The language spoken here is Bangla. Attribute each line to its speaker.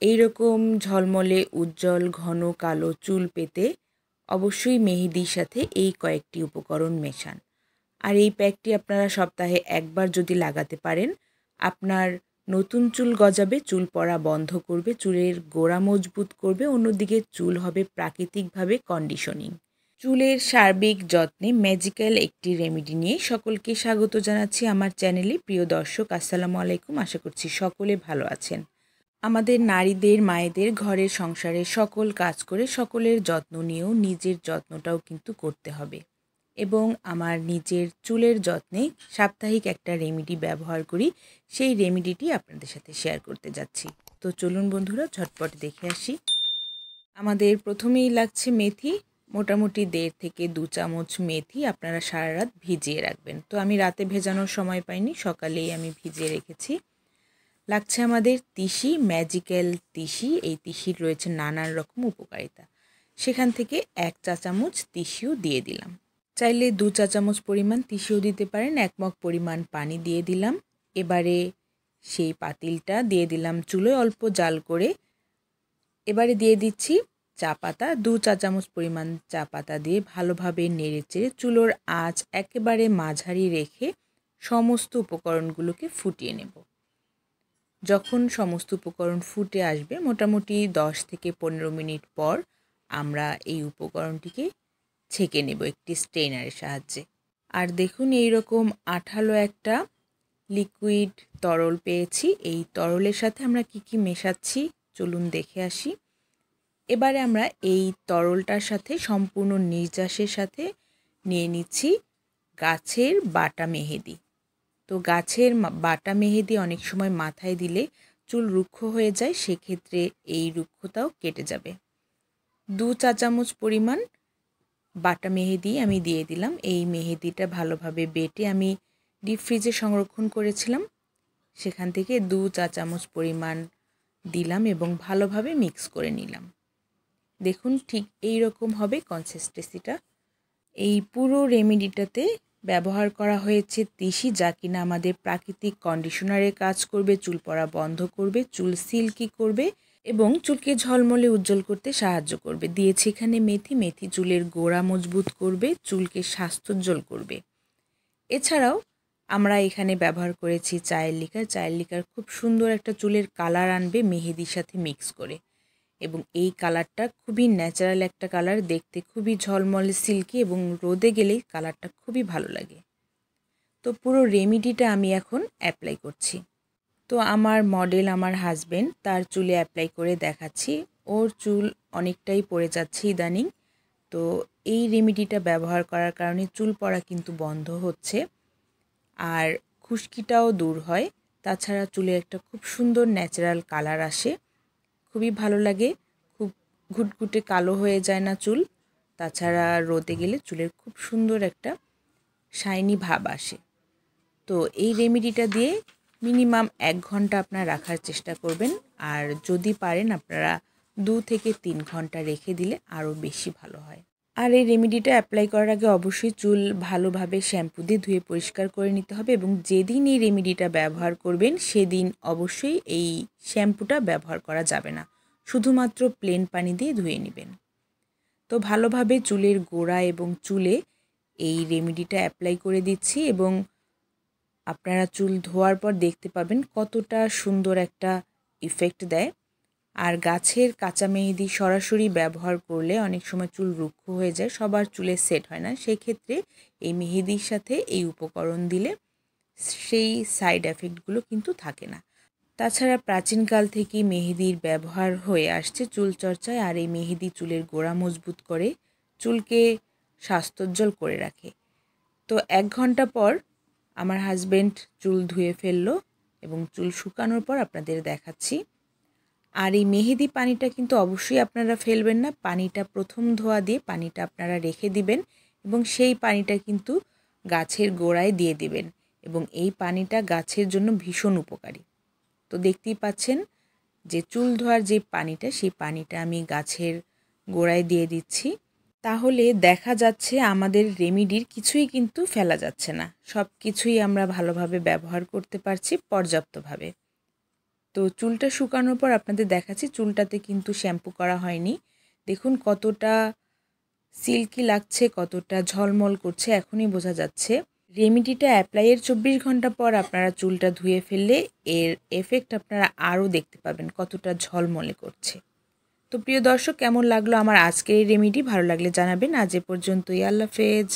Speaker 1: এই রকম ঝলমলে উজ্জ্বল ঘন কালো চুল পেতে অবশ্যই মেহেদির সাথে এই কয়েকটি উপকরণ মেশান। আর এই প্যাকটি আপনারা সপ্তাহে একবার যদি লাগাতে পারেন, আপনার নতুন চুল গজাবে, চুল পড়া বন্ধ করবে, চুলের গোড়া মজবুত করবে, অন্যদিকে চুল হবে প্রাকৃতিকভাবে কন্ডিশনিং। চুলের সার্বিক যত্নে ম্যাজিক্যাল একটি রেমেডি নিয়ে সকলকে স্বাগত জানাচ্ছি আমার চ্যানেলে। প্রিয় দর্শক, আসসালামু আলাইকুম। আশা করছি সকলে ভালো আছেন। আমাদের নারীদের, মায়েদের ঘরের সংসারের সকল কাজ করে সকলের যত্ন নিয়েও নিজের যত্নটাও কিন্তু করতে হবে। এবং আমার নিজের চুলের যত্নে সাপ্তাহিক একটা রেমেডি ব্যবহার করি, সেই রেমেডিটি আপনাদের সাথে শেয়ার করতে যাচ্ছি। তো চলুন বন্ধুরা, ঝটপট দেখে আসি। আমাদের প্রথমেই লাগছে মেথি। মোটামুটি 1.5 থেকে 2 চামচ মেথি আপনারা সারা রাত ভিজিয়ে রাখবেন। তো আমি রাতে ভেজানোর সময় পাইনি, সকালেই আমি ভিজিয়ে রেখেছি। লাগছে আমাদের তিসি, ম্যাজিক্যাল তিসি। এই তিসির রয়েছে নানান রকম উপকারিতা। সেখান থেকে 1 চা চামচ তিসিও দিয়ে দিলাম। চাইলে 2 চা চামচ পরিমাণ তিসিও দিতে পারেন। 1 মগ পরিমাণ পানি দিয়ে দিলাম। এবারে সেই পাতিলটা দিয়ে দিলাম চুলোয় অল্প জাল করে। এবারে দিয়ে দিচ্ছি চা পাতা। 2 চা চামচ পরিমাণ চা পাতা দিয়ে ভালোভাবে নেড়েচেড়ে চুলোর আঁচ একেবারে মাঝারি রেখে সমস্ত উপকরণগুলোকে ফুটিয়ে নেব। যখন সমস্ত উপকরণ ফুটে আসবে, মোটামুটি 10 থেকে 15 মিনিট পর আমরা এই উপকরণটিকে ছেঁকে নেব একটি স্ট্রেনারের সাহায্যে। আর দেখুন, এইরকম আঠালো একটা লিকুইড তরল পেয়েছি। এই তরলের সাথে আমরা কি মেশাচ্ছি চলুন দেখে আসি। এবারে আমরা এই তরলটার সাথে সম্পূর্ণ নির্যাসের সাথে নিয়ে নিচ্ছি গাছের বাটা মেহেদি। তো গাছের বাটা মেহেদি অনেক সময় মাথায় দিলে চুল রুক্ষ হয়ে যায়, সেক্ষেত্রে এই রুক্ষতাও কেটে যাবে। 2 চা চামচ পরিমাণ বাটা মেহেদি আমি দিয়ে দিলাম। এই মেহেদিটা ভালোভাবে বেটে আমি ডিপ ফ্রিজে সংরক্ষণ করেছিলাম, সেখান থেকে 2 চা চামচ পরিমাণ দিলাম এবং ভালোভাবে মিক্স করে নিলাম। দেখুন, ঠিক এই রকম হবে কনসিস্টেন্সিটা। এই পুরো রেমেডিটাতে ব্যবহার করা হয়েছে তিসি, যা কিনা আমাদের প্রাকৃতিক কন্ডিশনারের কাজ করবে, চুল পড়া বন্ধ করবে, চুল সিল্কি করবে এবং চুলকে ঝলমলে উজ্জ্বল করতে সাহায্য করবে। দিয়েছি এখানে মেথি। মেথি চুলের গোড়া মজবুত করবে, চুলকে স্বাস্থ্যোজ্জ্বল করবে। এছাড়াও আমরা এখানে ব্যবহার করেছি চায়ের লিকার। চায়ের লিকার খুব সুন্দর একটা চুলের কালার আনবে মেহেদির সাথে মিক্স করে, এবং এই কালারটা খুবই ন্যাচারাল একটা কালার, দেখতে খুবই ঝলমলে সিল্কি এবং রোদে গেলেই কালারটা খুবই ভালো লাগে। তো পুরো রেমেডিটা আমি এখন অ্যাপ্লাই করছি। তো আমার মডেল, আমার হাজবেন্ড, তার চুলে অ্যাপ্লাই করে দেখাচ্ছি। ওর চুল অনেকটাই পড়ে যাচ্ছে ইদানিং। তো এই রেমেডিটা ব্যবহার করার কারণে চুল পড়া কিন্তু বন্ধ হচ্ছে, আর খুশকিটাও দূর হয়। তাছাড়া চুলে একটা খুব সুন্দর ন্যাচারাল কালার আসে, খুবই ভালো লাগে। খুব ঘুটঘুটে কালো হয়ে যায় না চুল। তাছাড়া রোদে গেলে চুলের খুব সুন্দর একটা শাইনি ভাব আসে। তো এই রেমেডিটা দিয়ে মিনিমাম 1 ঘন্টা আপনারা রাখার চেষ্টা করবেন, আর যদি পারেন আপনারা 2 থেকে 3 ঘন্টা রেখে দিলে আরও বেশি ভালো হয়। আর এই রেমেডিটা অ্যাপ্লাই করার আগে অবশ্যই চুল ভালোভাবে শ্যাম্পু দিয়ে ধুয়ে পরিষ্কার করে নিতে হবে, এবং যেদিন এই রেমেডিটা ব্যবহার করবেন সেদিন অবশ্যই এই শ্যাম্পুটা ব্যবহার করা যাবে না, শুধুমাত্র প্লেন পানি দিয়ে ধুয়ে নেবেন। তো ভালোভাবে চুলের গোড়া এবং চুলে এই রেমেডিটা অ্যাপ্লাই করে দিচ্ছি, এবং আপনারা চুল ধোয়ার পর দেখতে পাবেন কতটা সুন্দর একটা ইফেক্ট দেয়। আর গাছের কাঁচা মেহেদি সরাসরি ব্যবহার করলে অনেক সময় চুল রুক্ষ হয়ে যায়, সবার চুলে সেট হয় না। সেক্ষেত্রে এই মেহেদির সাথে এই উপকরণ দিলে সেই সাইড এফেক্টগুলো কিন্তু থাকে না। তাছাড়া প্রাচীনকাল থেকেই মেহেদির ব্যবহার হয়ে আসছে চুলচর্চায়, আর এই মেহেদি চুলের গোড়া মজবুত করে, চুলকে স্বাস্থ্যোজ্জ্বল করে রাখে। তো 1 ঘন্টা পর আমার হাজবেন্ড চুল ধুয়ে ফেললো, এবং চুল শুকানোর পর আপনাদের দেখাচ্ছি। আর এই মেহেদি পানিটা কিন্তু অবশ্যই আপনারা ফেলবেন না। পানিটা প্রথম ধোয়া দিয়ে পানিটা আপনারা রেখে দিবেন, এবং সেই পানিটা কিন্তু গাছের গোড়ায় দিয়ে দিবেন, এবং এই পানিটা গাছের জন্য ভীষণ উপকারী। তো দেখতেই পাচ্ছেন যে চুল ধোয়ার যে পানিটা, সেই পানিটা আমি গাছের গোড়ায় দিয়ে দিচ্ছি। তাহলে দেখা যাচ্ছে আমাদের রেমেডির কিছুই কিন্তু ফেলা যাচ্ছে না, সব কিছুই আমরা ভালোভাবে ব্যবহার করতে পারছি পর্যাপ্তভাবে। তো চুলটা শুকানোর পর আপনাদের দেখাচ্ছি, চুলটাতে কিন্তু শ্যাম্পু করা হয়নি। দেখুন কতটা সিল্কি লাগছে, কতটা ঝলমল করছে, এখনই বোঝা যাচ্ছে। রেমেডিটা অ্যাপ্লাইয়ের 24 ঘন্টা পর আপনারা চুলটা ধুয়ে ফেললে এর এফেক্ট আপনারা আরও দেখতে পাবেন কতটা ঝলমলে করছে। তো প্রিয় দর্শক, কেমন লাগলো আমার আজকের এই রেমেডি? ভালো লাগলে জানাবেন। আজ এ পর্যন্তই। আল্লাহ হাফেজ।